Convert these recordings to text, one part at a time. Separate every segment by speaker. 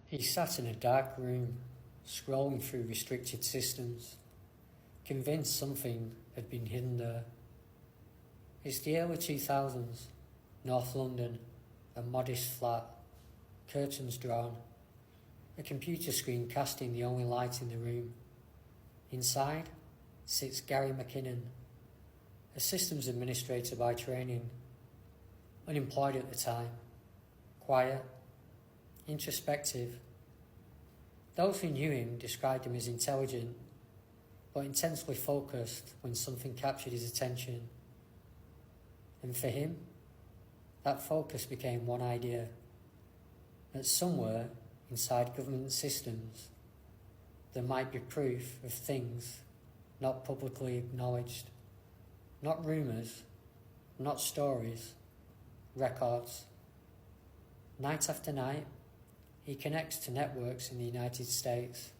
Speaker 1: He sat in a dark room, scrolling through restricted systems, convinced something had been hidden there. It's the early 2000s, North London, a modest flat, curtains drawn, a computer screen casting the only light in the room. Inside sits Gary McKinnon, a systems administrator by training, unemployed at the time, quiet, introspective. Those who knew him described him as intelligent, but intensely focused when something captured his attention. And for him, that focus became one idea, that somewhere inside government systems there might be proof of things not publicly acknowledged, not rumours, not stories, records. Night after night, he connects to networks in the United States,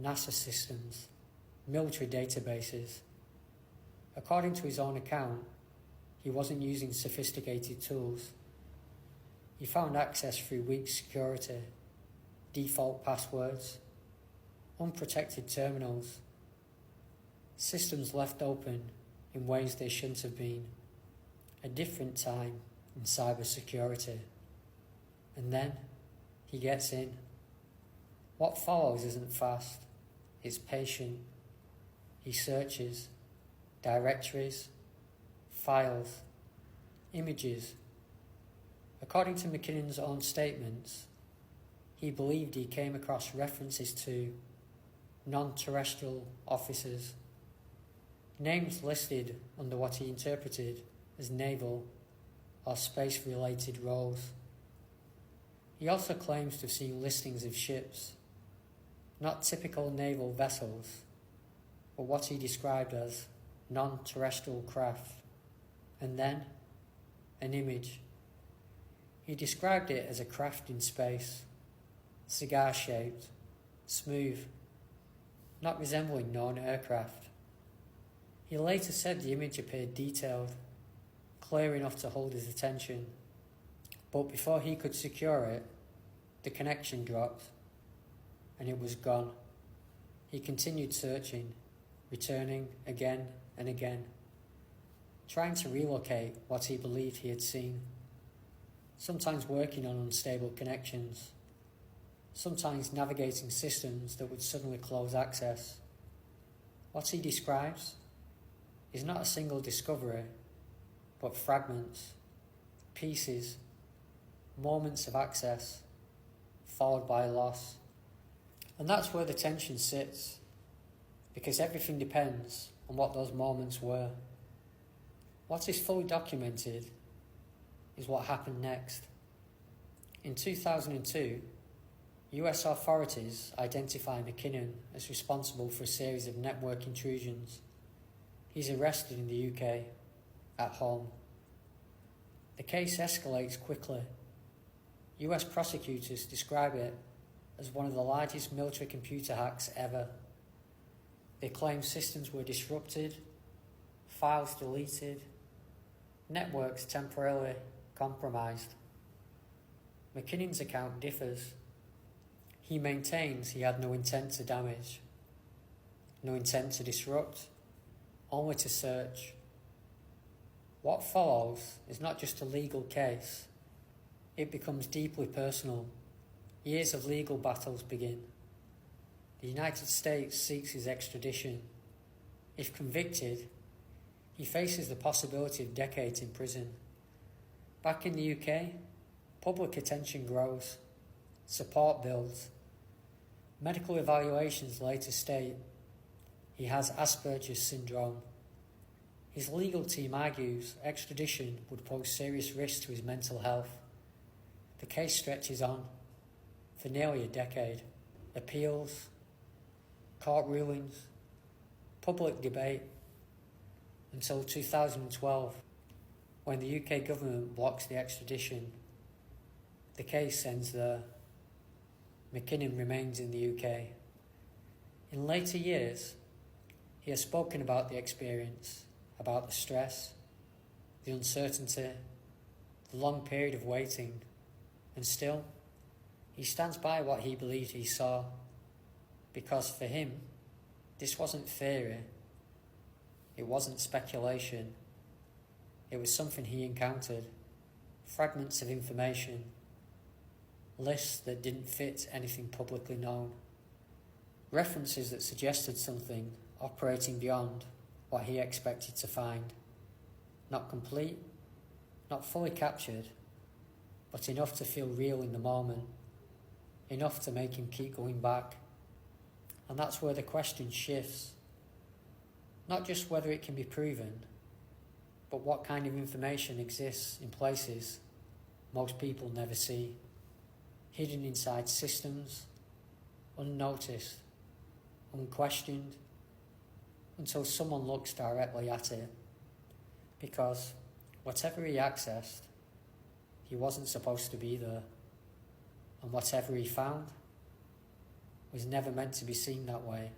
Speaker 1: NASA systems, military databases. According to his own account, he wasn't using sophisticated tools. He found access through weak security, default passwords, unprotected terminals, systems left open in ways they shouldn't have been. A different time in cybersecurity. And then he gets in. What follows isn't fast, it's patient. He searches directories, files, images. According to McKinnon's own statements, he believed he came across references to non-terrestrial officers, names listed under what he interpreted as naval or space-related roles. He also claims to have seen listings of ships, not typical naval vessels, but what he described as non-terrestrial craft, and then an image. He described it as a craft in space, cigar-shaped, smooth, not resembling known aircraft. He later said the image appeared detailed, clear enough to hold his attention, but before he could secure it, the connection dropped, and it was gone. He continued searching, returning again and again, trying to relocate what he believed he had seen, sometimes working on unstable connections, sometimes navigating systems that would suddenly close access. What he describes is not a single discovery, but fragments, pieces, moments of access, followed by loss. And that's where the tension sits, because everything depends on what those moments were. What is fully documented is what happened next. In 2002, US authorities identify McKinnon as responsible for a series of network intrusions. He's arrested in the UK, at home. The case escalates quickly. US prosecutors describe it as one of the largest military computer hacks ever. They claim systems were disrupted, files deleted, networks temporarily compromised. McKinnon's account differs. He maintains he had no intent to damage, no intent to disrupt, only to search. What follows is not just a legal case, it becomes deeply personal. Years of legal battles begin. The United States seeks his extradition. If convicted, he faces the possibility of decades in prison. Back in the UK, public attention grows, support builds. Medical evaluations later state he has Asperger's syndrome. His legal team argues extradition would pose serious risks to his mental health. The case stretches on for nearly a decade. Appeals, court rulings, public debate, until 2012, when the UK government blocks the extradition. The case ends there. McKinnon remains in the UK. In later years, he has spoken about the experience, about the stress, the uncertainty, the long period of waiting, and still, He stands by what he believed he saw, because for him, this wasn't theory, it wasn't speculation, it was something he encountered, fragments of information, lists that didn't fit anything publicly known, references that suggested something operating beyond what he expected to find. Not complete, not fully captured, but enough to feel real in the moment, enough to make him keep going back. And that's where the question shifts. Not just whether it can be proven, but what kind of information exists in places most people never see, hidden inside systems, unnoticed, unquestioned, until someone looks directly at it. Because whatever he accessed, he wasn't supposed to be there. And whatever he found was never meant to be seen that way.